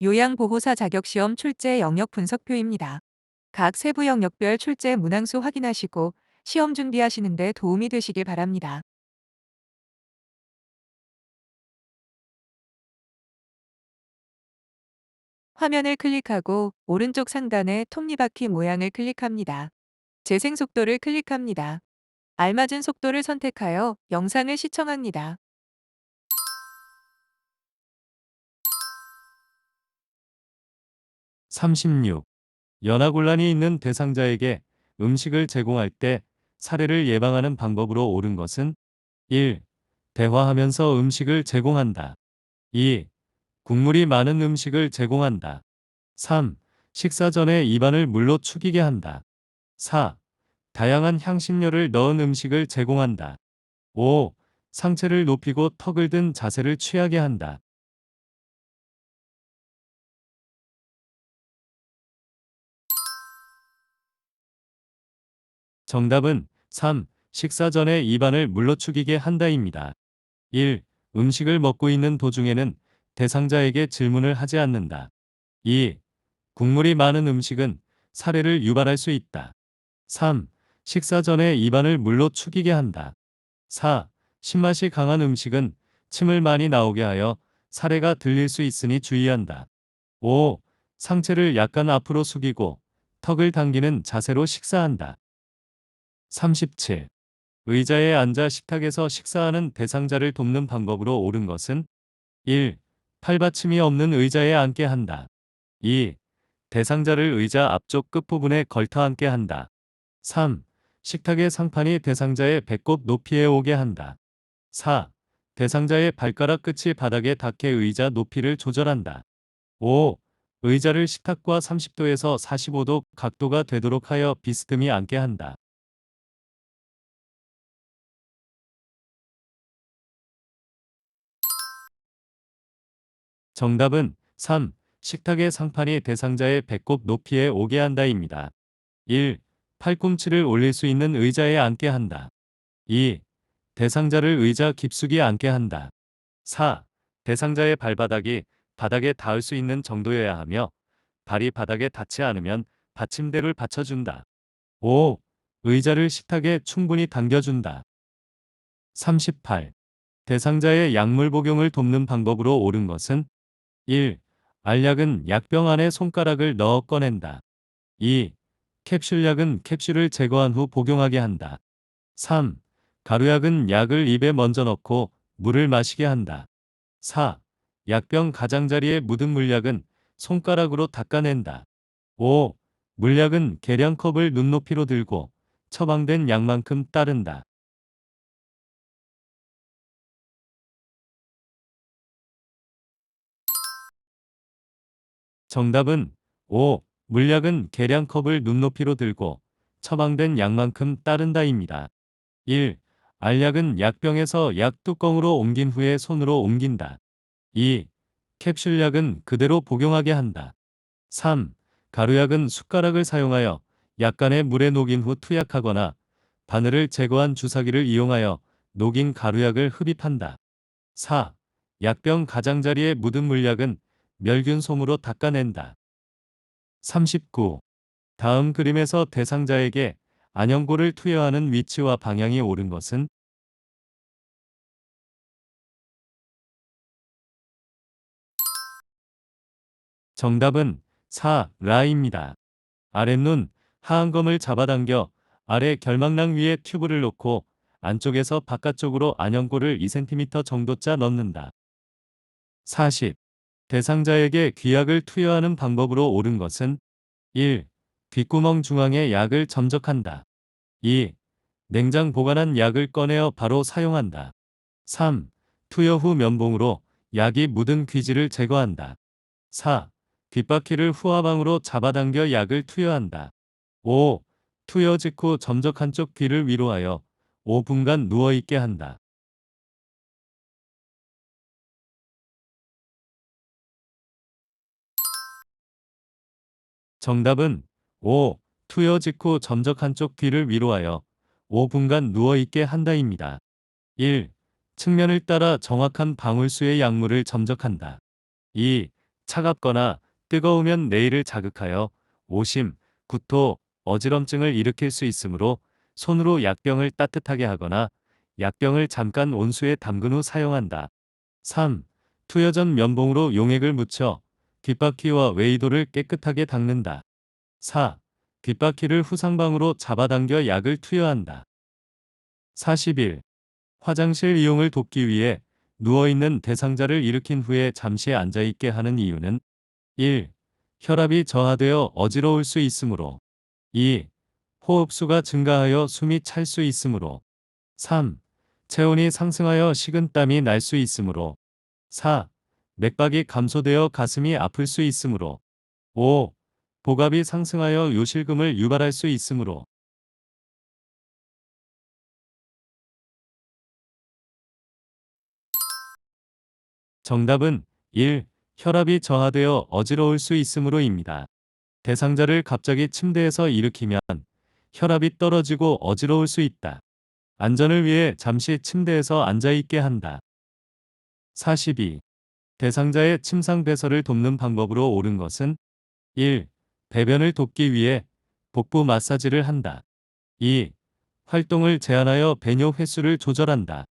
요양보호사 자격시험 출제 영역 분석표입니다. 각 세부 영역별 출제 문항수 확인하시고 시험 준비하시는 데 도움이 되시길 바랍니다. 화면을 클릭하고 오른쪽 상단의 톱니바퀴 모양을 클릭합니다. 재생 속도를 클릭합니다. 알맞은 속도를 선택하여 영상을 시청합니다. 36. 연하곤란이 있는 대상자에게 음식을 제공할 때 사례를 예방하는 방법으로 옳은 것은 1. 대화하면서 음식을 제공한다. 2. 국물이 많은 음식을 제공한다. 3. 식사 전에 입안을 물로 축이게 한다. 4. 다양한 향신료를 넣은 음식을 제공한다. 5. 상체를 높이고 턱을 든 자세를 취하게 한다. 정답은 3. 식사 전에 입안을 물로 축이게 한다입니다. 1. 음식을 먹고 있는 도중에는 대상자에게 질문을 하지 않는다. 2. 국물이 많은 음식은 사례를 유발할 수 있다. 3. 식사 전에 입안을 물로 축이게 한다. 4. 신맛이 강한 음식은 침을 많이 나오게 하여 사례가 들릴 수 있으니 주의한다. 5. 상체를 약간 앞으로 숙이고 턱을 당기는 자세로 식사한다. 37. 의자에 앉아 식탁에서 식사하는 대상자를 돕는 방법으로 옳은 것은 1. 팔받침이 없는 의자에 앉게 한다. 2. 대상자를 의자 앞쪽 끝부분에 걸터 앉게 한다. 3. 식탁의 상판이 대상자의 배꼽 높이에 오게 한다. 4. 대상자의 발가락 끝이 바닥에 닿게 의자 높이를 조절한다. 5. 의자를 식탁과 30도에서 45도 각도가 되도록 하여 비스듬히 앉게 한다. 정답은 3. 식탁의 상판이 대상자의 배꼽 높이에 오게 한다입니다. 1. 팔꿈치를 올릴 수 있는 의자에 앉게 한다. 2. 대상자를 의자 깊숙이 앉게 한다. 4. 대상자의 발바닥이 바닥에 닿을 수 있는 정도여야 하며 발이 바닥에 닿지 않으면 받침대를 받쳐준다. 5. 의자를 식탁에 충분히 당겨준다. 38. 대상자의 약물 복용을 돕는 방법으로 옳은 것은 1. 알약은 약병 안에 손가락을 넣어 꺼낸다. 2. 캡슐약은 캡슐을 제거한 후 복용하게 한다. 3. 가루약은 약을 입에 먼저 넣고 물을 마시게 한다. 4. 약병 가장자리에 묻은 물약은 손가락으로 닦아낸다. 5. 물약은 계량컵을 눈높이로 들고 처방된 약만큼 따른다. 정답은 5. 물약은 계량컵을 눈높이로 들고 처방된 약만큼 따른다입니다. 1. 알약은 약병에서 약 뚜껑으로 옮긴 후에 손으로 옮긴다. 2. 캡슐약은 그대로 복용하게 한다. 3. 가루약은 숟가락을 사용하여 약간의 물에 녹인 후 투약하거나 바늘을 제거한 주사기를 이용하여 녹인 가루약을 흡입한다. 4. 약병 가장자리에 묻은 물약은 멸균 솜으로 닦아낸다. 39. 다음 그림에서 대상자에게 안연고를 투여하는 위치와 방향이 옳은 것은 정답은 4. 라입니다. 아랫눈, 하안검을 잡아당겨 아래 결막낭 위에 튜브를 놓고 안쪽에서 바깥쪽으로 안연고를 2cm 정도 짜 넣는다. 40. 대상자에게 귀약을 투여하는 방법으로 옳은 것은 1. 귓구멍 중앙에 약을 점적한다. 2. 냉장 보관한 약을 꺼내어 바로 사용한다. 3. 투여 후 면봉으로 약이 묻은 귀지를 제거한다. 4. 귓바퀴를 후하방으로 잡아당겨 약을 투여한다. 5. 투여 직후 점적 한쪽 귀를 위로 하여 5분간 누워있게 한다. 정답은 5. 투여 직후 점적 한쪽 귀를 위로 하여 5분간 누워있게 한다입니다. 1. 측면을 따라 정확한 방울수의 약물을 점적한다. 2. 차갑거나 뜨거우면 뇌를 자극하여 오심, 구토, 어지럼증을 일으킬 수 있으므로 손으로 약병을 따뜻하게 하거나 약병을 잠깐 온수에 담근 후 사용한다. 3. 투여 전 면봉으로 용액을 묻혀 귓바퀴와 웨이도를 깨끗하게 닦는다. 4. 귓바퀴를 후상방으로 잡아당겨 약을 투여한다. 41. 화장실 이용을 돕기 위해 누워있는 대상자를 일으킨 후에 잠시 앉아있게 하는 이유는 1. 혈압이 저하되어 어지러울 수 있으므로 2. 호흡수가 증가하여 숨이 찰 수 있으므로 3. 체온이 상승하여 식은땀이 날 수 있으므로 4. 맥박이 감소되어 가슴이 아플 수 있으므로 5. 복압이 상승하여 요실금을 유발할 수 있으므로 정답은 1. 혈압이 저하되어 어지러울 수 있으므로입니다. 대상자를 갑자기 침대에서 일으키면 혈압이 떨어지고 어지러울 수 있다. 안전을 위해 잠시 침대에서 앉아있게 한다. 42. 대상자의 침상 배설을 돕는 방법으로 옳은 것은 1. 배변을 돕기 위해 복부 마사지를 한다. 2. 활동을 제한하여 배뇨 횟수를 조절한다.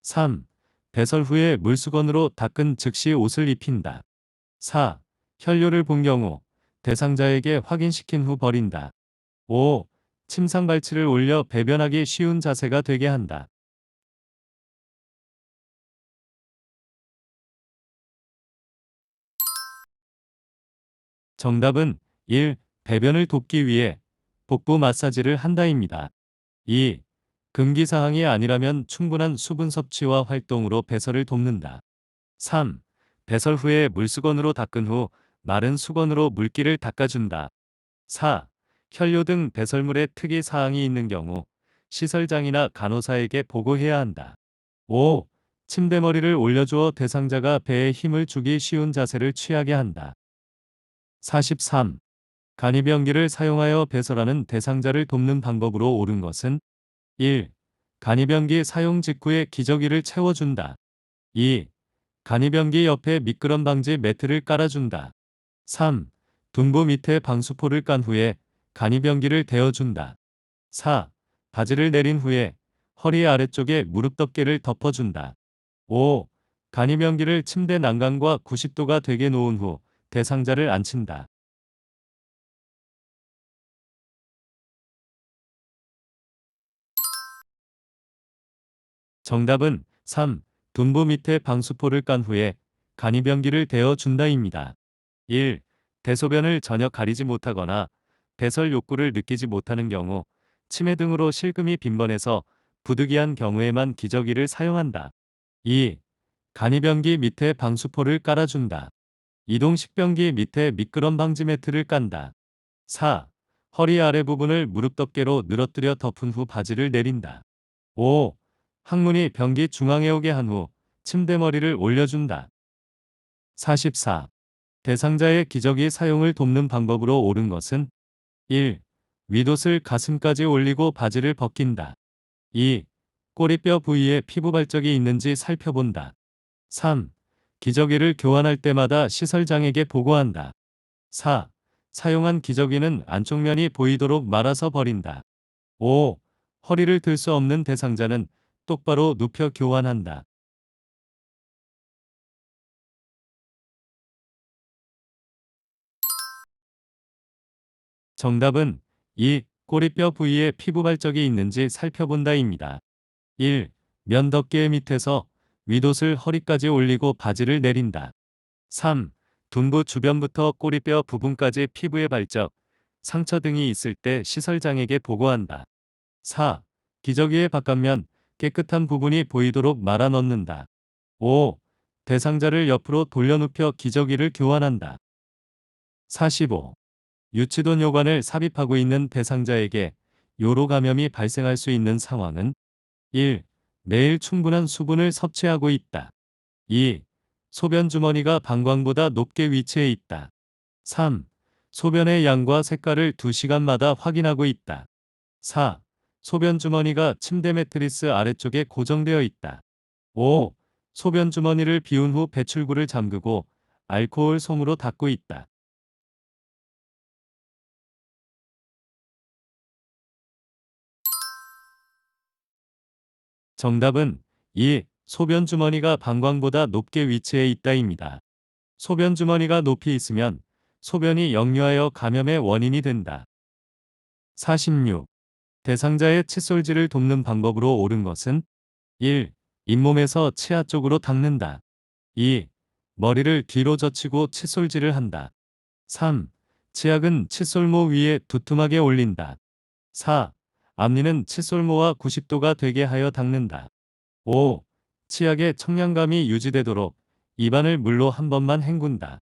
3. 배설 후에 물수건으로 닦은 즉시 옷을 입힌다. 4. 혈뇨를 본 경우 대상자에게 확인시킨 후 버린다. 5. 침상 발치를 올려 배변하기 쉬운 자세가 되게 한다. 정답은 1. 배변을 돕기 위해 복부 마사지를 한다입니다. 2. 금기사항이 아니라면 충분한 수분 섭취와 활동으로 배설을 돕는다. 3. 배설 후에 물수건으로 닦은 후 마른 수건으로 물기를 닦아준다. 4. 혈뇨 등 배설물에 특이 사항이 있는 경우 시설장이나 간호사에게 보고해야 한다. 5. 침대머리를 올려주어 대상자가 배에 힘을 주기 쉬운 자세를 취하게 한다. 43. 간이병기를 사용하여 배설하는 대상자를 돕는 방법으로 옳은 것은 1. 간이병기 사용 직후에 기저귀를 채워준다. 2. 간이병기 옆에 미끄럼 방지 매트를 깔아준다. 3. 둔부 밑에 방수포를 깐 후에 간이병기를 대어준다. 4. 바지를 내린 후에 허리 아래쪽에 무릎 덮개를 덮어준다. 5. 간이병기를 침대 난간과 90도가 되게 놓은 후 대상자를 앉힌다. 정답은 3. 둔부 밑에 방수포를 깐 후에 간이병기를 대어준다입니다. 1. 대소변을 전혀 가리지 못하거나 배설 욕구를 느끼지 못하는 경우 치매 등으로 실금이 빈번해서 부득이한 경우에만 기저귀를 사용한다. 2. 간이병기 밑에 방수포를 깔아준다. 이동식변기 밑에 미끄럼 방지 매트를 깐다. 4. 허리 아래 부분을 무릎 덮개로 늘어뜨려 덮은 후 바지를 내린다. 5. 항문이 변기 중앙에 오게 한 후 침대머리를 올려준다. 44. 대상자의 기저귀 사용을 돕는 방법으로 옳은 것은 1. 윗옷을 가슴까지 올리고 바지를 벗긴다. 2. 꼬리뼈 부위에 피부 발적이 있는지 살펴본다. 3. 기저귀를 교환할 때마다 시설장에게 보고한다. 4. 사용한 기저귀는 안쪽 면이 보이도록 말아서 버린다. 5. 허리를 들 수 없는 대상자는 똑바로 눕혀 교환한다. 정답은 2. 꼬리뼈 부위에 피부 발적이 있는지 살펴본다입니다. 1. 면 덮개 밑에서 윗옷을 허리까지 올리고 바지를 내린다. 3. 둔부 주변부터 꼬리뼈 부분까지 피부에 발적, 상처 등이 있을 때 시설장에게 보고한다. 4. 기저귀의 바깥면, 깨끗한 부분이 보이도록 말아 넣는다. 5. 대상자를 옆으로 돌려눕혀 기저귀를 교환한다. 45. 유치돈 요관을 삽입하고 있는 대상자에게 요로 감염이 발생할 수 있는 상황은 1. 매일 충분한 수분을 섭취하고 있다. 2. 소변 주머니가 방광보다 높게 위치해 있다. 3. 소변의 양과 색깔을 2시간마다 확인하고 있다. 4. 소변 주머니가 침대 매트리스 아래쪽에 고정되어 있다. 5. 소변 주머니를 비운 후 배출구를 잠그고 알코올 솜으로 닦고 있다. 정답은 2. 소변 주머니가 방광보다 높게 위치해 있다입니다. 소변 주머니가 높이 있으면 소변이 역류하여 감염의 원인이 된다. 46. 대상자의 칫솔질을 돕는 방법으로 옳은 것은 1. 잇몸에서 치아 쪽으로 닦는다. 2. 머리를 뒤로 젖히고 칫솔질을 한다. 3. 치약은 칫솔모 위에 두툼하게 올린다. 4. 앞니는 칫솔모와 90도가 되게 하여 닦는다. 5. 치약의 청량감이 유지되도록 입안을 물로 한 번만 헹군다.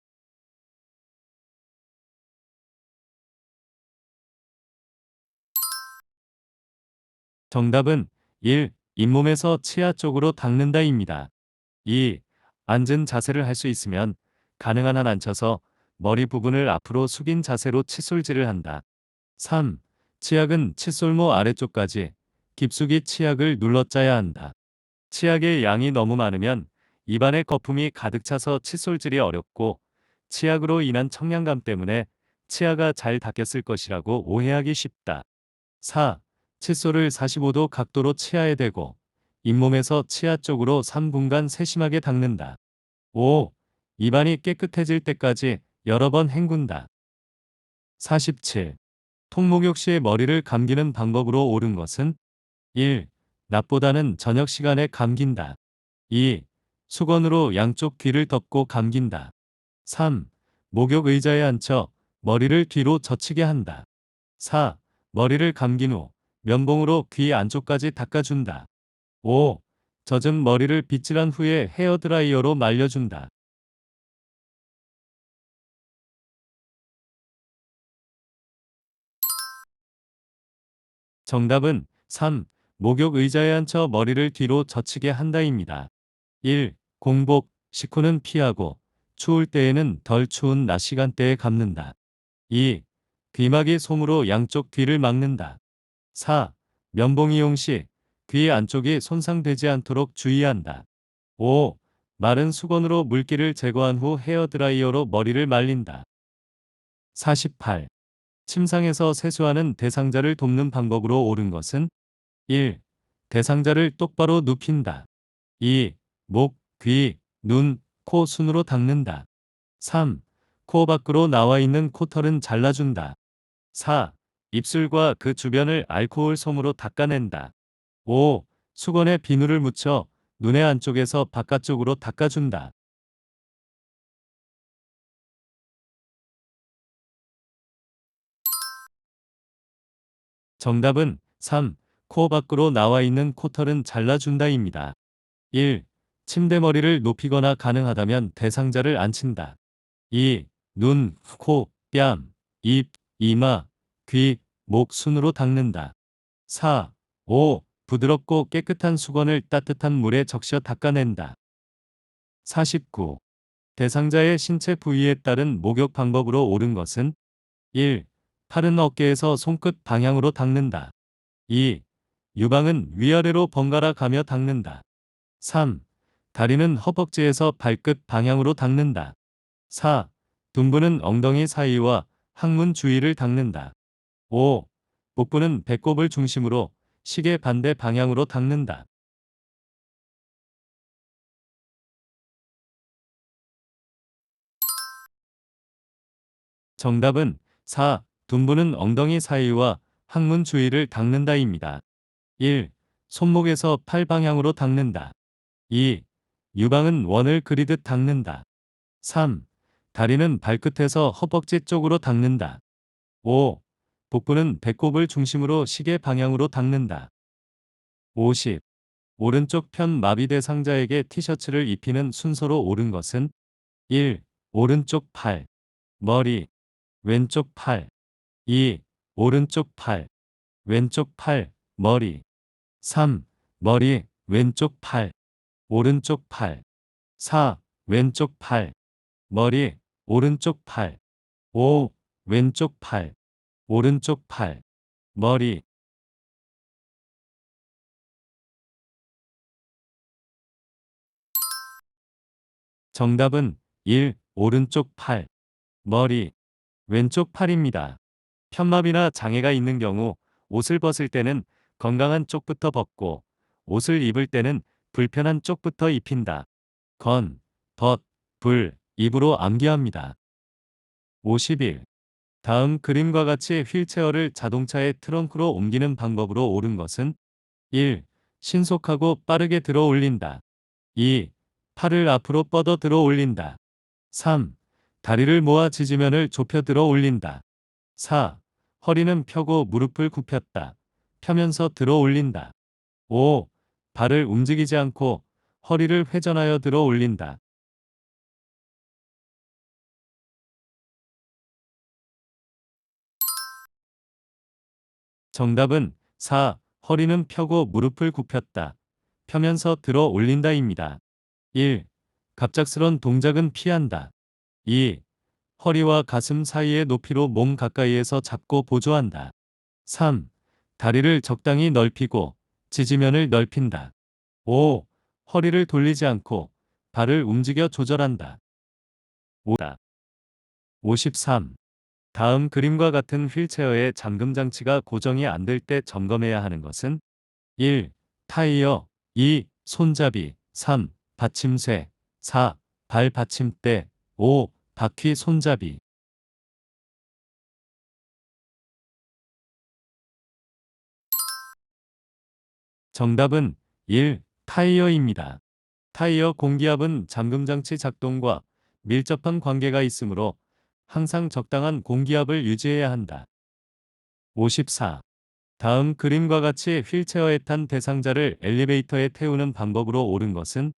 정답은 1. 잇몸에서 치아 쪽으로 닦는다입니다. 2. 앉은 자세를 할 수 있으면 가능한 한 앉혀서 머리 부분을 앞으로 숙인 자세로 칫솔질을 한다. 3. 치약은 칫솔모 아래쪽까지 깊숙이 치약을 눌러 짜야 한다. 치약의 양이 너무 많으면 입안에 거품이 가득 차서 칫솔질이 어렵고 치약으로 인한 청량감 때문에 치아가 잘 닦였을 것이라고 오해하기 쉽다. 4. 칫솔을 45도 각도로 치아에 대고 잇몸에서 치아 쪽으로 3분간 세심하게 닦는다. 5. 입안이 깨끗해질 때까지 여러 번 헹군다. 47. 통목욕 시에 머리를 감기는 방법으로 옳은 것은 1. 낮보다는 저녁 시간에 감긴다. 2. 수건으로 양쪽 귀를 덮고 감긴다. 3. 목욕 의자에 앉혀 머리를 뒤로 젖히게 한다. 4. 머리를 감긴 후 면봉으로 귀 안쪽까지 닦아준다. 5. 젖은 머리를 빗질한 후에 헤어드라이어로 말려준다. 정답은 3. 목욕 의자에 앉혀 머리를 뒤로 젖히게 한다입니다. 1. 공복, 식후는 피하고 추울 때에는 덜 추운 낮 시간대에 감는다. 2. 귀마개 솜으로 양쪽 귀를 막는다. 4. 면봉 이용 시 귀 안쪽이 손상되지 않도록 주의한다. 5. 마른 수건으로 물기를 제거한 후 헤어드라이어로 머리를 말린다. 48. 침상에서 세수하는 대상자를 돕는 방법으로 옳은 것은 1. 대상자를 똑바로 눕힌다. 2. 목, 귀, 눈, 코 순으로 닦는다. 3. 코 밖으로 나와 있는 코털은 잘라준다. 4. 입술과 그 주변을 알코올 솜으로 닦아낸다. 5. 수건에 비누를 묻혀 눈의 안쪽에서 바깥쪽으로 닦아준다. 정답은 3. 코 밖으로 나와 있는 코털은 잘라준다입니다. 1. 침대머리를 높이거나 가능하다면 대상자를 앉힌다. 2. 눈, 코, 뺨, 입, 이마, 귀, 목 순으로 닦는다. 4. 5. 부드럽고 깨끗한 수건을 따뜻한 물에 적셔 닦아낸다. 49. 대상자의 신체 부위에 따른 목욕 방법으로 옳은 것은 1. 팔은 어깨에서 손끝 방향으로 닦는다. 2. 유방은 위아래로 번갈아 가며 닦는다. 3. 다리는 허벅지에서 발끝 방향으로 닦는다. 4. 둔부는 엉덩이 사이와 항문 주위를 닦는다. 5. 복부는 배꼽을 중심으로 시계 반대 방향으로 닦는다. 정답은 4. 둔부는 엉덩이 사이와 항문 주위를 닦는다입니다. 1. 손목에서 팔 방향으로 닦는다. 2. 유방은 원을 그리듯 닦는다. 3. 다리는 발끝에서 허벅지 쪽으로 닦는다. 5. 복부는 배꼽을 중심으로 시계 방향으로 닦는다. 50. 오른쪽 편 마비 대상자에게 티셔츠를 입히는 순서로 옳은 것은 1. 오른쪽 팔, 머리, 왼쪽 팔. 2. 오른쪽 팔, 왼쪽 팔, 머리. 3. 머리, 왼쪽 팔, 오른쪽 팔. 4. 왼쪽 팔, 머리, 오른쪽 팔. 5. 왼쪽 팔, 오른쪽 팔, 머리. 정답은 1. 오른쪽 팔, 머리, 왼쪽 팔입니다. 편마비나 장애가 있는 경우 옷을 벗을 때는 건강한 쪽부터 벗고 옷을 입을 때는 불편한 쪽부터 입힌다. 건, 벗, 불, 입으로 암기합니다. 51. 다음 그림과 같이 휠체어를 자동차의 트렁크로 옮기는 방법으로 옳은 것은 1. 신속하고 빠르게 들어 올린다. 2. 팔을 앞으로 뻗어 들어 올린다. 3. 다리를 모아 지지면을 좁혀 들어 올린다. 4. 허리는 펴고 무릎을 굽혔다. 펴면서 들어 올린다. 5. 발을 움직이지 않고 허리를 회전하여 들어 올린다. 정답은 4. 허리는 펴고 무릎을 굽혔다. 펴면서 들어 올린다입니다. 1. 갑작스런 동작은 피한다. 2. 허리와 가슴 사이의 높이로 몸 가까이에서 잡고 보조한다. 3. 다리를 적당히 넓히고 지지면을 넓힌다. 5. 허리를 돌리지 않고 발을 움직여 조절한다. 5다. 53. 다음 그림과 같은 휠체어의 잠금 장치가 고정이 안 될 때 점검해야 하는 것은 1. 타이어 2. 손잡이 3. 받침쇠 4. 발 받침대 5. 바퀴 손잡이 정답은 1. 타이어입니다. 타이어 공기압은 잠금장치 작동과 밀접한 관계가 있으므로 항상 적당한 공기압을 유지해야 한다. 54. 다음 그림과 같이 휠체어에 탄 대상자를 엘리베이터에 태우는 방법으로 옳은 것은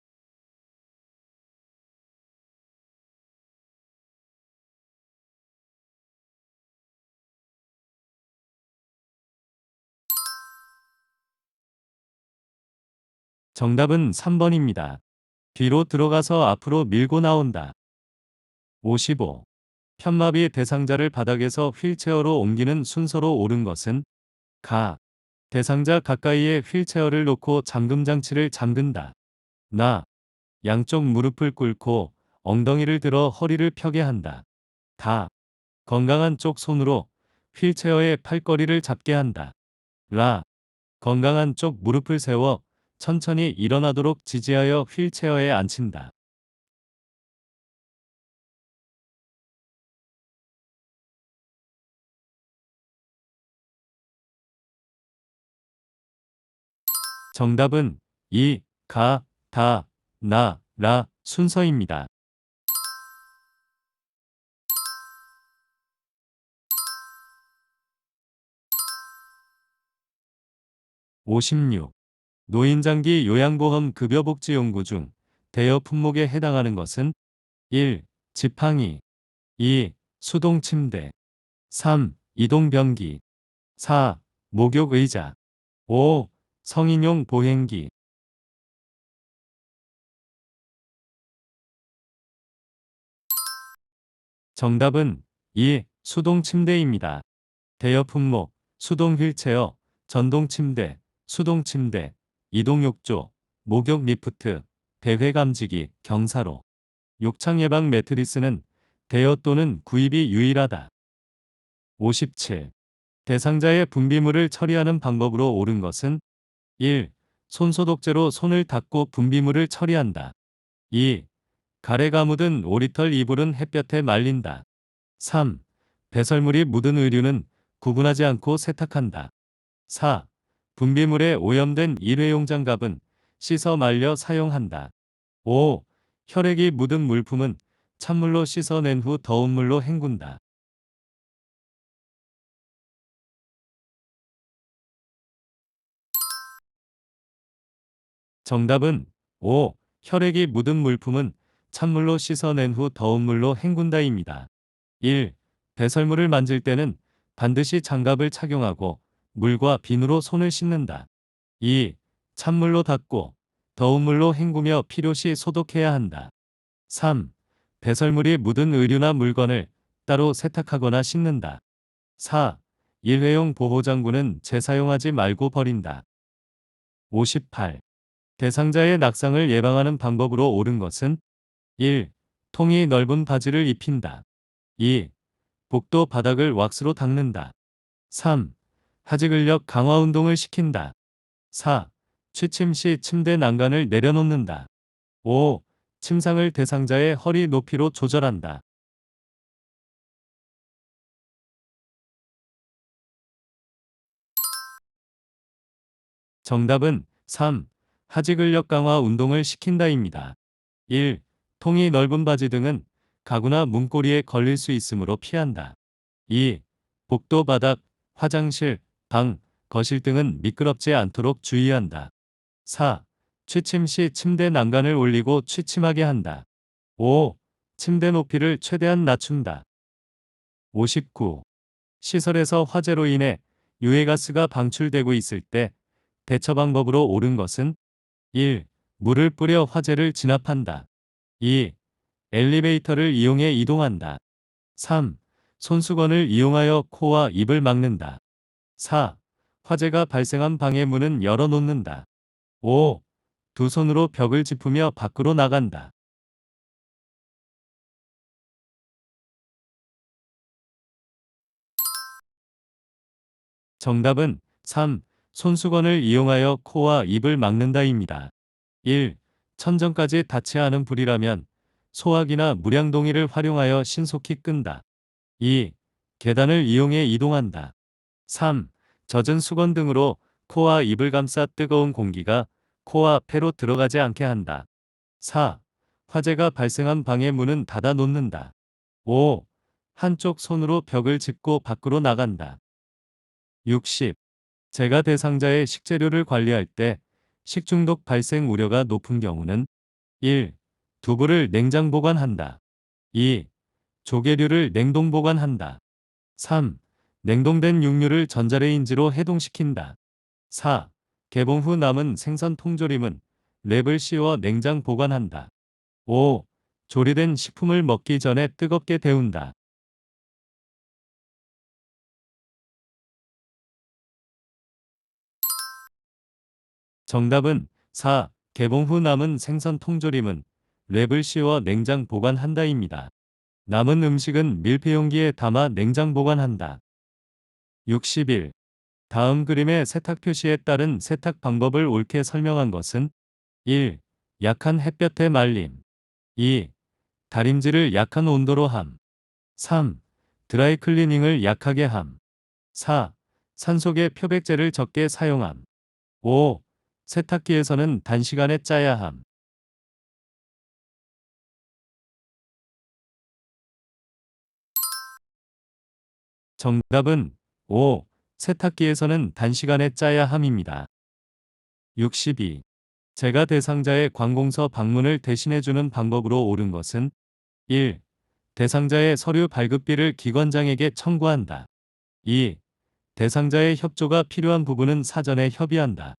정답은 3번입니다. 뒤로 들어가서 앞으로 밀고 나온다. 55. 편마비 대상자를 바닥에서 휠체어로 옮기는 순서로 옳은 것은 가. 대상자 가까이에 휠체어를 놓고 잠금장치를 잠근다. 나. 양쪽 무릎을 꿇고 엉덩이를 들어 허리를 펴게 한다. 다. 건강한 쪽 손으로 휠체어의 팔걸이를 잡게 한다. 라. 건강한 쪽 무릎을 세워 천천히 일어나도록 지지하여 휠체어에 앉힌다. 정답은 이, 가, 다, 나, 라 순서입니다. 56. 노인장기 요양보험 급여복지용구 중 대여 품목에 해당하는 것은 1. 지팡이 2. 수동침대 3. 이동변기 4. 목욕의자 5. 성인용 보행기 정답은 2. 수동침대입니다. 대여 품목, 수동 휠체어, 전동 침대, 수동 침대, 이동 욕조, 목욕 리프트, 배회 감지기, 경사로, 욕창 예방 매트리스는 대여 또는 구입이 유일하다. 57. 대상자의 분비물을 처리하는 방법으로 옳은 것은 1. 손소독제로 손을 닦고 분비물을 처리한다. 2. 가래가 묻은 오리털 이불은 햇볕에 말린다. 3. 배설물이 묻은 의류는 구분하지 않고 세탁한다. 4. 분비물에 오염된 일회용 장갑은 씻어 말려 사용한다. 5. 혈액이 묻은 물품은 찬물로 씻어낸 후 더운 물로 헹군다. 정답은 5. 혈액이 묻은 물품은 찬물로 씻어낸 후 더운 물로 헹군다입니다. 1. 배설물을 만질 때는 반드시 장갑을 착용하고 물과 비누로 손을 씻는다. 2. 찬물로 닦고 더운 물로 헹구며 필요시 소독해야 한다. 3. 배설물이 묻은 의류나 물건을 따로 세탁하거나 씻는다. 4. 일회용 보호장구는 재사용하지 말고 버린다. 58. 대상자의 낙상을 예방하는 방법으로 옳은 것은 1. 통이 넓은 바지를 입힌다. 2. 복도 바닥을 왁스로 닦는다. 3. 하지 근력 강화 운동을 시킨다. 4. 취침 시 침대 난간을 내려놓는다. 5. 침상을 대상자의 허리 높이로 조절한다. 정답은 3. 하지 근력 강화 운동을 시킨다입니다. 1. 통이 넓은 바지 등은 가구나 문고리에 걸릴 수 있으므로 피한다. 2. 복도 바닥, 화장실, 방, 거실 등은 미끄럽지 않도록 주의한다. 4. 취침 시 침대 난간을 올리고 취침하게 한다. 5. 침대 높이를 최대한 낮춘다. 59. 시설에서 화재로 인해 유해가스가 방출되고 있을 때 대처 방법으로 옳은 것은 1. 물을 뿌려 화재를 진압한다. 2. 엘리베이터를 이용해 이동한다. 3. 손수건을 이용하여 코와 입을 막는다. 4. 화재가 발생한 방의 문은 열어놓는다. 5. 두 손으로 벽을 짚으며 밖으로 나간다. 정답은 3. 손수건을 이용하여 코와 입을 막는다입니다. 1. 천정까지 닿지 않은 불이라면 소화기나 무량동이를 활용하여 신속히 끈다. 2. 계단을 이용해 이동한다. 3. 젖은 수건 등으로 코와 입을 감싸 뜨거운 공기가 코와 폐로 들어가지 않게 한다. 4. 화재가 발생한 방의 문은 닫아 놓는다. 5. 한쪽 손으로 벽을 짚고 밖으로 나간다. 60. 재가 대상자의 식재료를 관리할 때 식중독 발생 우려가 높은 경우는 1. 두부를 냉장 보관한다. 2. 조개류를 냉동 보관한다. 3. 냉동된 육류를 전자레인지로 해동시킨다. 4. 개봉 후 남은 생선 통조림은 랩을 씌워 냉장 보관한다. 5. 조리된 식품을 먹기 전에 뜨겁게 데운다. 정답은 4. 개봉 후 남은 생선 통조림은 랩을 씌워 냉장 보관한다입니다. 남은 음식은 밀폐용기에 담아 냉장 보관한다. 61. 다음 그림의 세탁 표시에 따른 세탁 방법을 옳게 설명한 것은 1. 약한 햇볕에 말림. 2. 다림질을 약한 온도로 함. 3. 드라이 클리닝을 약하게 함. 4. 산속에 표백제를 적게 사용함. 5. 세탁기에서는 단시간에 짜야 함. 정답은 5. 세탁기에서는 단시간에 짜야 함입니다. 62. 재가 대상자의 관공서 방문을 대신해주는 방법으로 옳은 것은 1. 대상자의 서류 발급비를 기관장에게 청구한다. 2. 대상자의 협조가 필요한 부분은 사전에 협의한다.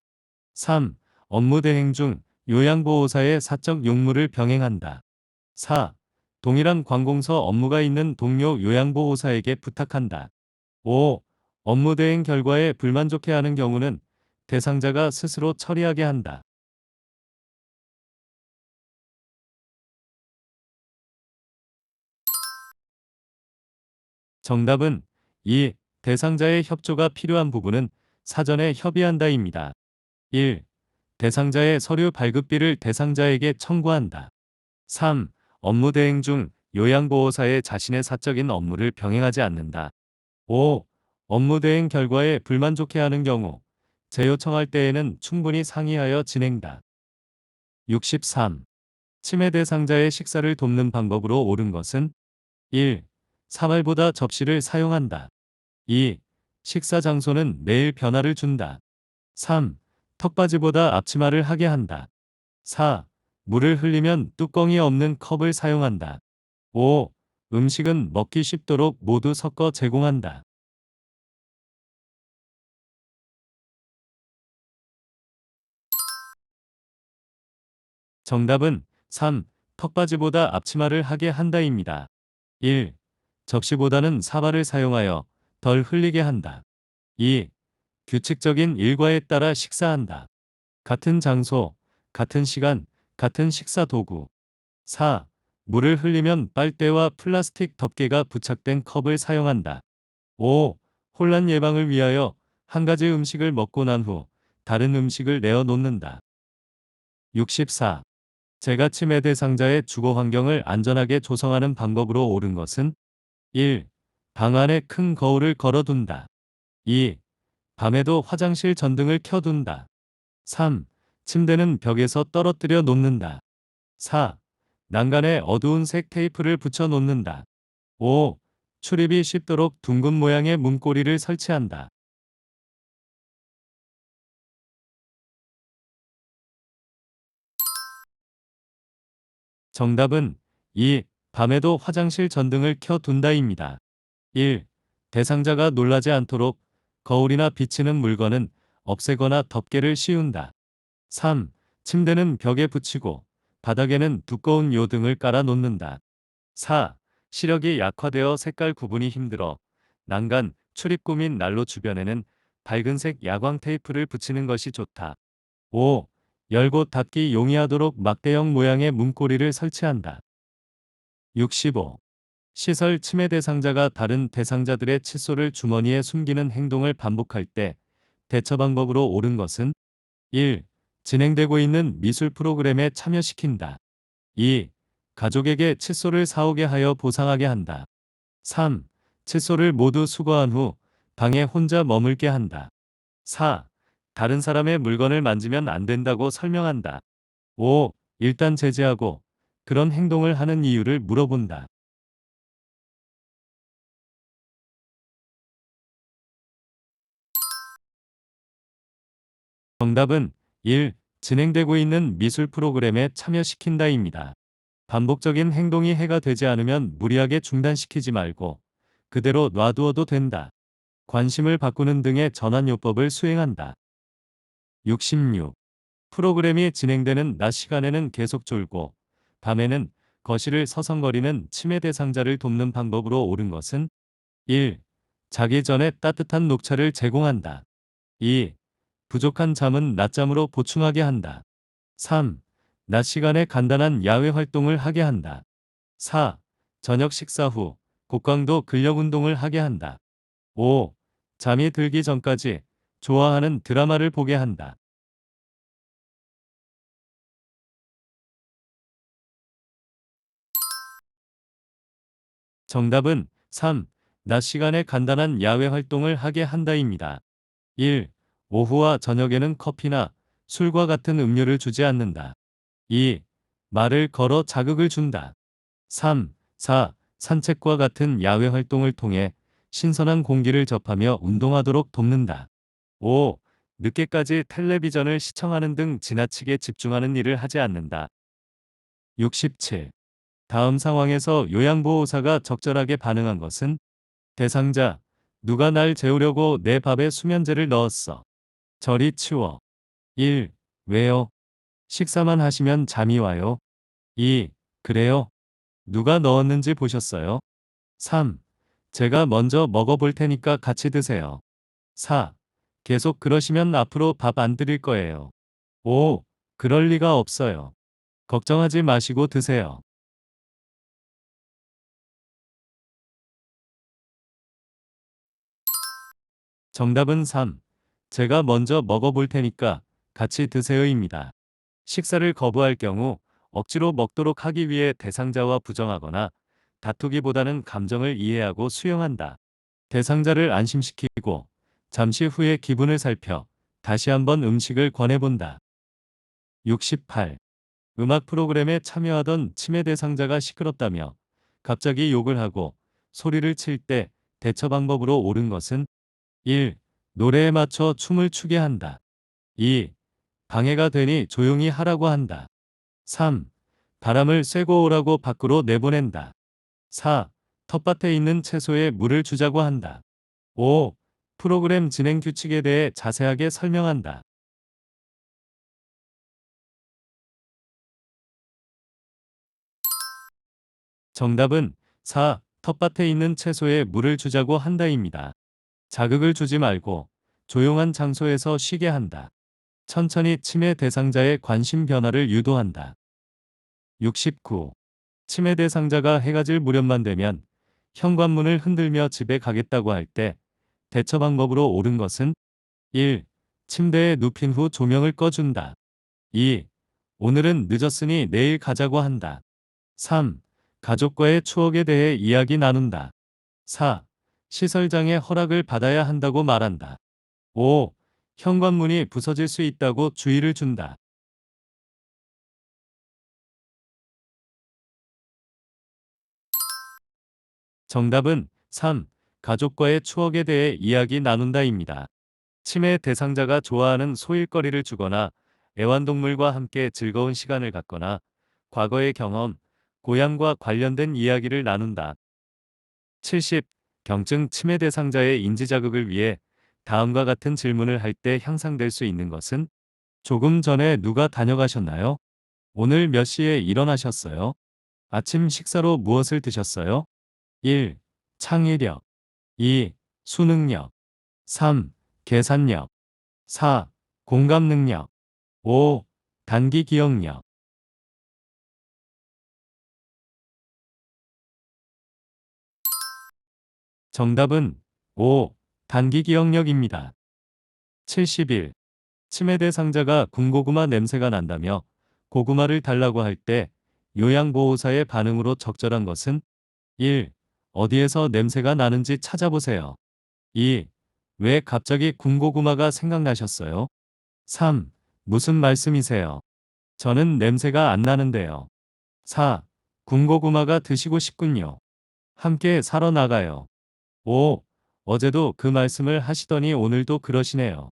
3. 업무 대행 중 요양보호사의 사적 용무를 병행한다. 4. 동일한 관공서 업무가 있는 동료 요양보호사에게 부탁한다. 5. 업무 대행 결과에 불만족해하는 경우는 대상자가 스스로 처리하게 한다. 정답은 2. 대상자의 협조가 필요한 부분은 사전에 협의한다입니다. 1. 대상자의 서류 발급비를 대상자에게 청구한다. 3. 업무 대행 중 요양보호사의 자신의 사적인 업무를 병행하지 않는다. 5. 업무 대행 결과에 불만족해하는 경우 재요청할 때에는 충분히 상의하여 진행다. 63. 치매 대상자의 식사를 돕는 방법으로 옳은 것은 1. 사발보다 접시를 사용한다. 2. 식사 장소는 매일 변화를 준다. 3. 턱받이보다 앞치마를 하게 한다. 4. 물을 흘리면 뚜껑이 없는 컵을 사용한다. 5. 음식은 먹기 쉽도록 모두 섞어 제공한다. 정답은 3. 턱받이보다 앞치마를 하게 한다입니다. 1. 접시보다는 사발을 사용하여 덜 흘리게 한다. 2. 규칙적인 일과에 따라 식사한다. 같은 장소, 같은 시간, 같은 식사 도구. 4. 물을 흘리면 빨대와 플라스틱 덮개가 부착된 컵을 사용한다. 5. 혼란 예방을 위하여 한 가지 음식을 먹고 난 후 다른 음식을 내어 놓는다. 64. 제가 치매 대상자의 주거 환경을 안전하게 조성하는 방법으로 옳은 것은 1. 방 안에 큰 거울을 걸어둔다. 2. 밤에도 화장실 전등을 켜둔다. 3. 침대는 벽에서 떨어뜨려 놓는다. 4. 난간에 어두운 색 테이프를 붙여 놓는다. 5. 출입이 쉽도록 둥근 모양의 문고리를 설치한다. 정답은 2. 밤에도 화장실 전등을 켜둔다입니다. 1. 대상자가 놀라지 않도록 거울이나 비치는 물건은 없애거나 덮개를 씌운다. 3. 침대는 벽에 붙이고 바닥에는 두꺼운 요등을 깔아 놓는다. 4. 시력이 약화되어 색깔 구분이 힘들어 난간, 출입구 및 난로 주변에는 밝은색 야광 테이프를 붙이는 것이 좋다. 5. 열고 닫기 용이하도록 막대형 모양의 문고리를 설치한다. 65. 시설 침해 대상자가 다른 대상자들의 칫솔을 주머니에 숨기는 행동을 반복할 때 대처 방법으로 옳은 것은 1. 진행되고 있는 미술 프로그램에 참여시킨다. 2. 가족에게 칫솔을 사오게 하여 보상하게 한다. 3. 칫솔을 모두 수거한 후 방에 혼자 머물게 한다. 4. 다른 사람의 물건을 만지면 안 된다고 설명한다. 5. 일단 제재하고 그런 행동을 하는 이유를 물어본다. 정답은 1. 진행되고 있는 미술 프로그램에 참여시킨다입니다. 반복적인 행동이 해가 되지 않으면 무리하게 중단시키지 말고 그대로 놔두어도 된다. 관심을 바꾸는 등의 전환요법을 수행한다. 66. 프로그램이 진행되는 낮 시간에는 계속 졸고 밤에는 거실을 서성거리는 치매 대상자를 돕는 방법으로 옳은 것은 1. 자기 전에 따뜻한 녹차를 제공한다. 2. 부족한 잠은 낮잠으로 보충하게 한다. 3. 낮 시간에 간단한 야외 활동을 하게 한다. 4. 저녁 식사 후 고강도 근력 운동을 하게 한다. 5. 잠이 들기 전까지 좋아하는 드라마를 보게 한다. 정답은 3. 낮 시간에 간단한 야외 활동을 하게 한다입니다. 1. 오후와 저녁에는 커피나 술과 같은 음료를 주지 않는다. 2. 말을 걸어 자극을 준다. 3. 4. 산책과 같은 야외 활동을 통해 신선한 공기를 접하며 운동하도록 돕는다. 5. 늦게까지 텔레비전을 시청하는 등 지나치게 집중하는 일을 하지 않는다. 67. 다음 상황에서 요양보호사가 적절하게 반응한 것은 대상자, 누가 날 재우려고 내 밥에 수면제를 넣었어. 저리 치워. 1. 왜요? 식사만 하시면 잠이 와요. 2. 그래요? 누가 넣었는지 보셨어요? 3. 제가 먼저 먹어볼 테니까 같이 드세요. 4. 계속 그러시면 앞으로 밥 안 드릴 거예요. 5. 그럴 리가 없어요. 걱정하지 마시고 드세요. 정답은 3. 제가 먼저 먹어볼 테니까 같이 드세요입니다. 식사를 거부할 경우 억지로 먹도록 하기 위해 대상자와 부정하거나 다투기보다는 감정을 이해하고 수용한다. 대상자를 안심시키고 잠시 후에 기분을 살펴 다시 한번 음식을 권해본다. 68. 음악 프로그램에 참여하던 치매 대상자가 시끄럽다며 갑자기 욕을 하고 소리를 칠 때 대처 방법으로 옳은 것은 1. 노래에 맞춰 춤을 추게 한다. 2. 방해가 되니 조용히 하라고 한다. 3. 바람을 쐬고 오라고 밖으로 내보낸다. 4. 텃밭에 있는 채소에 물을 주자고 한다. 5. 프로그램 진행 규칙에 대해 자세하게 설명한다. 정답은 4. 텃밭에 있는 채소에 물을 주자고 한다입니다. 자극을 주지 말고 조용한 장소에서 쉬게 한다. 천천히 치매 대상자의 관심 변화를 유도한다. 69. 치매 대상자가 해가 질 무렵만 되면 현관문을 흔들며 집에 가겠다고 할 때 대처 방법으로 옳은 것은 1. 침대에 눕힌 후 조명을 꺼준다. 2. 오늘은 늦었으니 내일 가자고 한다. 3. 가족과의 추억에 대해 이야기 나눈다. 4. 시설장의 허락을 받아야 한다고 말한다. 5. 현관문이 부서질 수 있다고 주의를 준다. 정답은 3. 가족과의 추억에 대해 이야기 나눈다입니다. 치매 대상자가 좋아하는 소일거리를 주거나 애완동물과 함께 즐거운 시간을 갖거나 과거의 경험, 고향과 관련된 이야기를 나눈다. 70. 경증 치매 대상자의 인지자극을 위해 다음과 같은 질문을 할 때 향상될 수 있는 것은 조금 전에 누가 다녀가셨나요? 오늘 몇 시에 일어나셨어요? 아침 식사로 무엇을 드셨어요? 1. 창의력 2. 수능력 3. 계산력 4. 공감 능력 5. 단기 기억력 정답은 5. 단기 기억력입니다. 71. 치매 대상자가 군고구마 냄새가 난다며 고구마를 달라고 할 때 요양보호사의 반응으로 적절한 것은 1. 어디에서 냄새가 나는지 찾아보세요. 2. 왜 갑자기 군고구마가 생각나셨어요? 3. 무슨 말씀이세요? 저는 냄새가 안 나는데요. 4. 군고구마가 드시고 싶군요. 함께 사러 나가요. 5. 어제도 그 말씀을 하시더니 오늘도 그러시네요.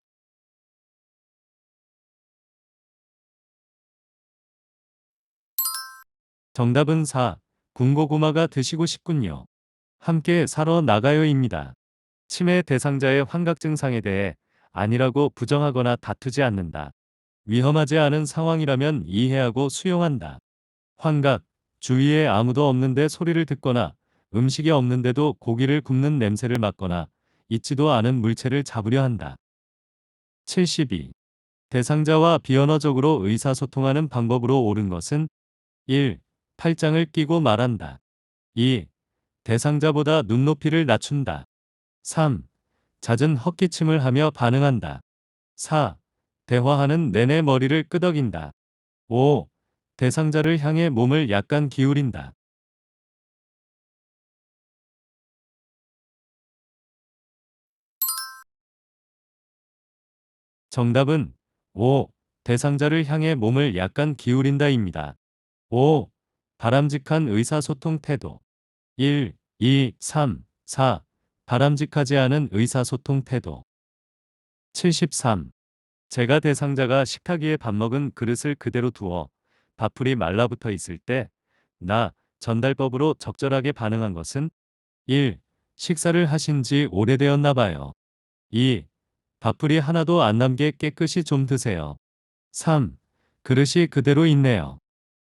정답은 4. 군고구마가 드시고 싶군요. 함께 사러 나가요입니다. 치매 대상자의 환각 증상에 대해 아니라고 부정하거나 다투지 않는다. 위험하지 않은 상황이라면 이해하고 수용한다. 환각, 주위에 아무도 없는데 소리를 듣거나 음식이 없는데도 고기를 굽는 냄새를 맡거나 있지도 않은 물체를 잡으려 한다. 72. 대상자와 비언어적으로 의사소통하는 방법으로 옳은 것은 1. 팔짱을 끼고 말한다. 2. 대상자보다 눈높이를 낮춘다. 3. 잦은 헛기침을 하며 반응한다. 4. 대화하는 내내 머리를 끄덕인다. 5. 대상자를 향해 몸을 약간 기울인다. 정답은 5. 대상자를 향해 몸을 약간 기울인다입니다. 5. 바람직한 의사소통 태도 1, 2, 3, 4. 바람직하지 않은 의사소통 태도 73. 제가 대상자가 식탁 위에 밥 먹은 그릇을 그대로 두어 밥풀이 말라붙어 있을 때 나 전달법으로 적절하게 반응한 것은 1. 식사를 하신 지 오래되었나 봐요. 2. 밥풀이 하나도 안 남게 깨끗이 좀 드세요. 3. 그릇이 그대로 있네요.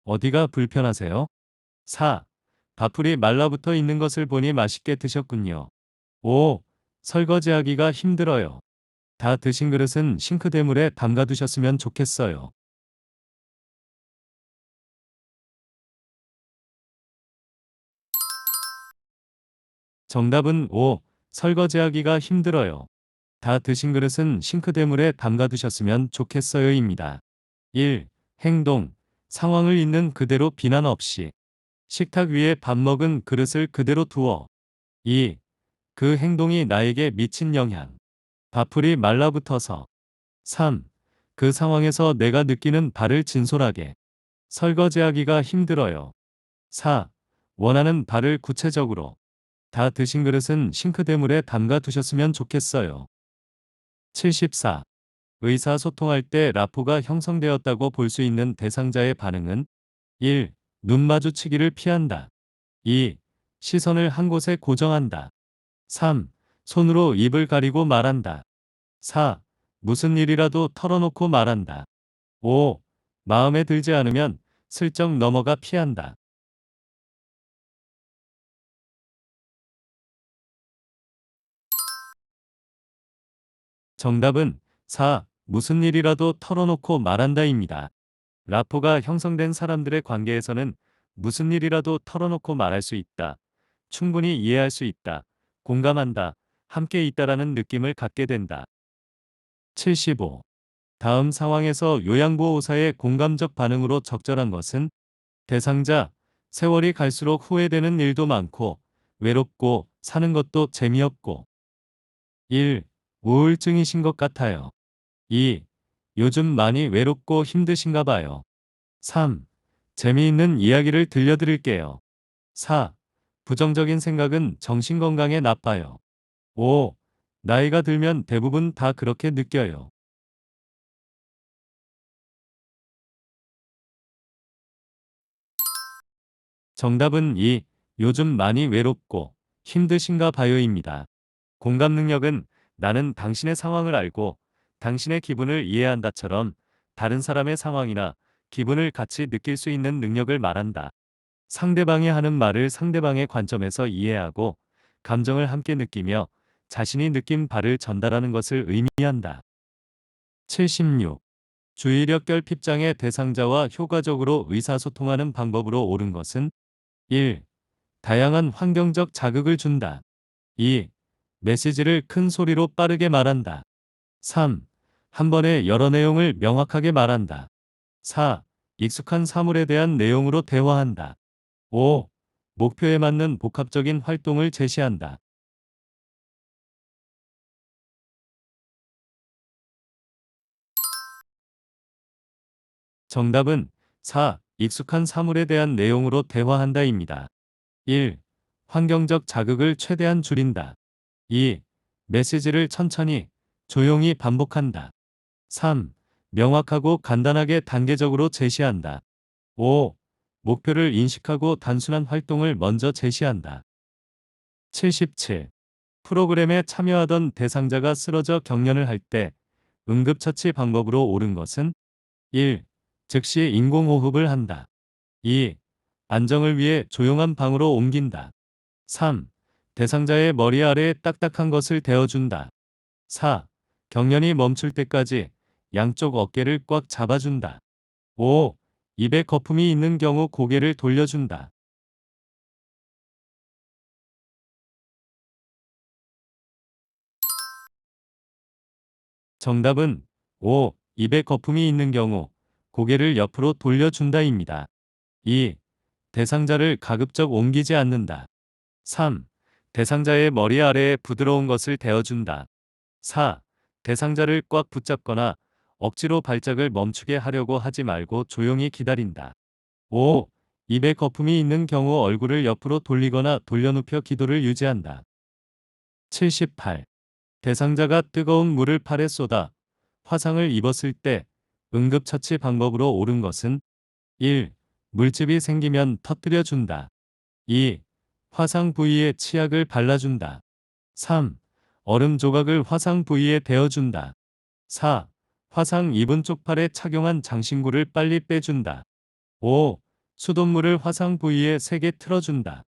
어디가 불편하세요? 4. 밥풀이 말라붙어 있는 것을 보니 맛있게 드셨군요. 5. 설거지하기가 힘들어요. 다 드신 그릇은 싱크대물에 담가두셨으면 좋겠어요. 정답은 5. 설거지하기가 힘들어요. 다 드신 그릇은 싱크대물에 담가두셨으면 좋겠어요입니다. 1. 행동. 상황을 있는 그대로 비난 없이. 식탁 위에 밥 먹은 그릇을 그대로 두어. 2. 그 행동이 나에게 미친 영향. 밥풀이 말라붙어서. 3. 그 상황에서 내가 느끼는 바를 진솔하게. 설거지하기가 힘들어요. 4. 원하는 바를 구체적으로. 다 드신 그릇은 싱크대물에 담가 두셨으면 좋겠어요. 74. 의사소통할 때 라포가 형성되었다고 볼 수 있는 대상자의 반응은 1. 눈 마주치기를 피한다. 2. 시선을 한 곳에 고정한다. 3. 손으로 입을 가리고 말한다. 4. 무슨 일이라도 털어놓고 말한다. 5. 마음에 들지 않으면 슬쩍 넘어가 피한다. 정답은 4. 무슨 일이라도 털어놓고 말한다입니다. 라포가 형성된 사람들의 관계에서는 무슨 일이라도 털어놓고 말할 수 있다. 충분히 이해할 수 있다. 공감한다. 함께 있다라는 느낌을 갖게 된다. 75. 다음 상황에서 요양보호사의 공감적 반응으로 적절한 것은 대상자, 세월이 갈수록 후회되는 일도 많고 외롭고 사는 것도 재미없고 1. 우울증이신 것 같아요. 2. 요즘 많이 외롭고 힘드신가 봐요. 3. 재미있는 이야기를 들려드릴게요. 4. 부정적인 생각은 정신건강에 나빠요. 5. 나이가 들면 대부분 다 그렇게 느껴요. 정답은 2. 요즘 많이 외롭고 힘드신가 봐요입니다. 공감 능력은 나는 당신의 상황을 알고 당신의 기분을 이해한다처럼 다른 사람의 상황이나 기분을 같이 느낄 수 있는 능력을 말한다. 상대방이 하는 말을 상대방의 관점에서 이해하고 감정을 함께 느끼며 자신이 느낀 바를 전달하는 것을 의미한다. 76. 주의력 결핍장애 대상자와 효과적으로 의사소통하는 방법으로 옳은 것은 1. 다양한 환경적 자극을 준다. 2. 메시지를 큰 소리로 빠르게 말한다. 3. 한 번에 여러 내용을 명확하게 말한다. 4. 익숙한 사물에 대한 내용으로 대화한다. 5. 목표에 맞는 복합적인 활동을 제시한다. 정답은 4. 익숙한 사물에 대한 내용으로 대화한다입니다. 1. 환경적 자극을 최대한 줄인다. 2. 메시지를 천천히, 조용히 반복한다. 3. 명확하고 간단하게 단계적으로 제시한다. 5. 목표를 인식하고 단순한 활동을 먼저 제시한다. 77. 프로그램에 참여하던 대상자가 쓰러져 경련을 할 때 응급처치 방법으로 옳은 것은 1. 즉시 인공호흡을 한다. 2. 안정을 위해 조용한 방으로 옮긴다. 3. 대상자의 머리 아래에 딱딱한 것을 대어준다. 4. 경련이 멈출 때까지 양쪽 어깨를 꽉 잡아준다. 5. 입에 거품이 있는 경우 고개를 돌려준다. 정답은 5. 입에 거품이 있는 경우 고개를 옆으로 돌려준다입니다. 2. 대상자를 가급적 옮기지 않는다. 3. 대상자의 머리 아래에 부드러운 것을 대어준다. 4. 대상자를 꽉 붙잡거나 억지로 발작을 멈추게 하려고 하지 말고 조용히 기다린다. 5. 입에 거품이 있는 경우 얼굴을 옆으로 돌리거나 돌려눕혀 기도를 유지한다. 78. 대상자가 뜨거운 물을 팔에 쏟아 화상을 입었을 때 응급처치 방법으로 옳은 것은 1. 물집이 생기면 터뜨려 준다. 2. 화상 부위에 치약을 발라준다. 3. 얼음 조각을 화상 부위에 대어준다. 4. 화상 입은 쪽팔에 착용한 장신구를 빨리 빼준다. 5. 수돗물을 화상 부위에 세게 틀어준다.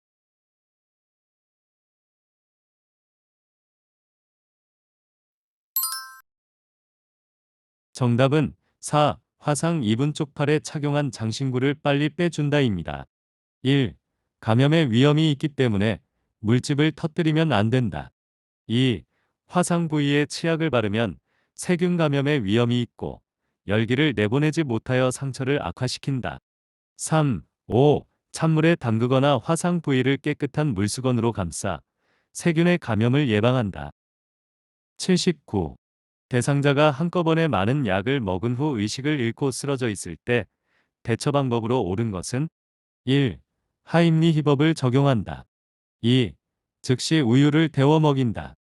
정답은 4. 화상 입은 쪽팔에 착용한 장신구를 빨리 빼준다입니다. 1. 감염의 위험이 있기 때문에 물집을 터뜨리면 안 된다. 2. 화상 부위에 치약을 바르면 세균 감염의 위험이 있고 열기를 내보내지 못하여 상처를 악화시킨다. 3. 5. 찬물에 담그거나 화상 부위를 깨끗한 물수건으로 감싸 세균의 감염을 예방한다. 79. 대상자가 한꺼번에 많은 약을 먹은 후 의식을 잃고 쓰러져 있을 때 대처 방법으로 옳은 것은 1. 하임리히법을 적용한다. 2. 즉시 우유를 데워 먹인다.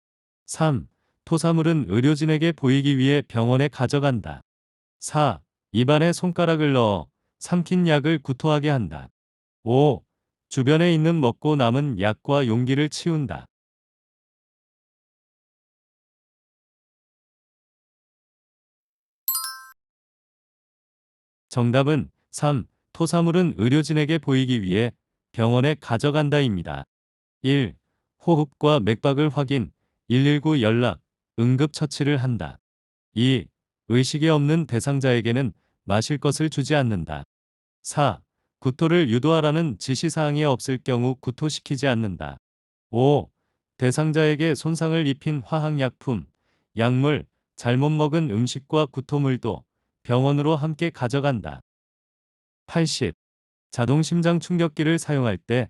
3. 토사물은 의료진에게 보이기 위해 병원에 가져간다. 4. 입안에 손가락을 넣어 삼킨 약을 구토하게 한다. 5. 주변에 있는 먹고 남은 약과 용기를 치운다. 정답은 3. 토사물은 의료진에게 보이기 위해 병원에 가져간다입니다. 1. 호흡과 맥박을 확인, 119 연락, 응급처치를 한다. 2. 의식이 없는 대상자에게는 마실 것을 주지 않는다. 4. 구토를 유도하라는 지시사항이 없을 경우 구토시키지 않는다. 5. 대상자에게 손상을 입힌 화학약품, 약물, 잘못 먹은 음식과 구토물도 병원으로 함께 가져간다. 80. 자동심장 충격기를 사용할 때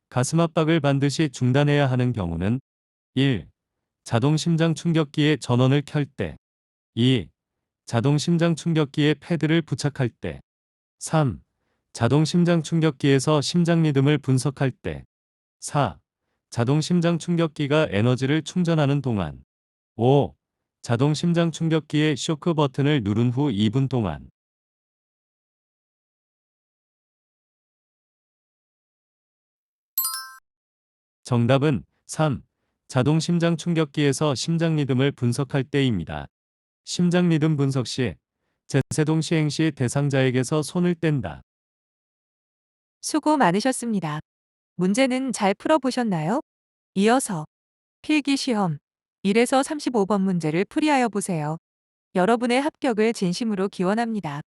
가슴 압박을 반드시 중단해야 하는 경우는 1. 자동심장 충격기의 전원을 켤 때 2. 자동심장 충격기의 패드를 부착할 때 3. 자동심장 충격기에서 심장 리듬을 분석할 때 4. 자동심장 충격기가 에너지를 충전하는 동안 5. 자동심장 충격기의 쇼크 버튼을 누른 후 2분 동안 정답은 3. 자동심장 충격기에서 심장 리듬을 분석할 때입니다. 심장 리듬 분석 시 제세동 시행 시 대상자에게서 손을 뗀다. 수고 많으셨습니다. 문제는 잘 풀어보셨나요? 이어서 필기시험 1에서 35번 문제를 풀이하여 보세요. 여러분의 합격을 진심으로 기원합니다.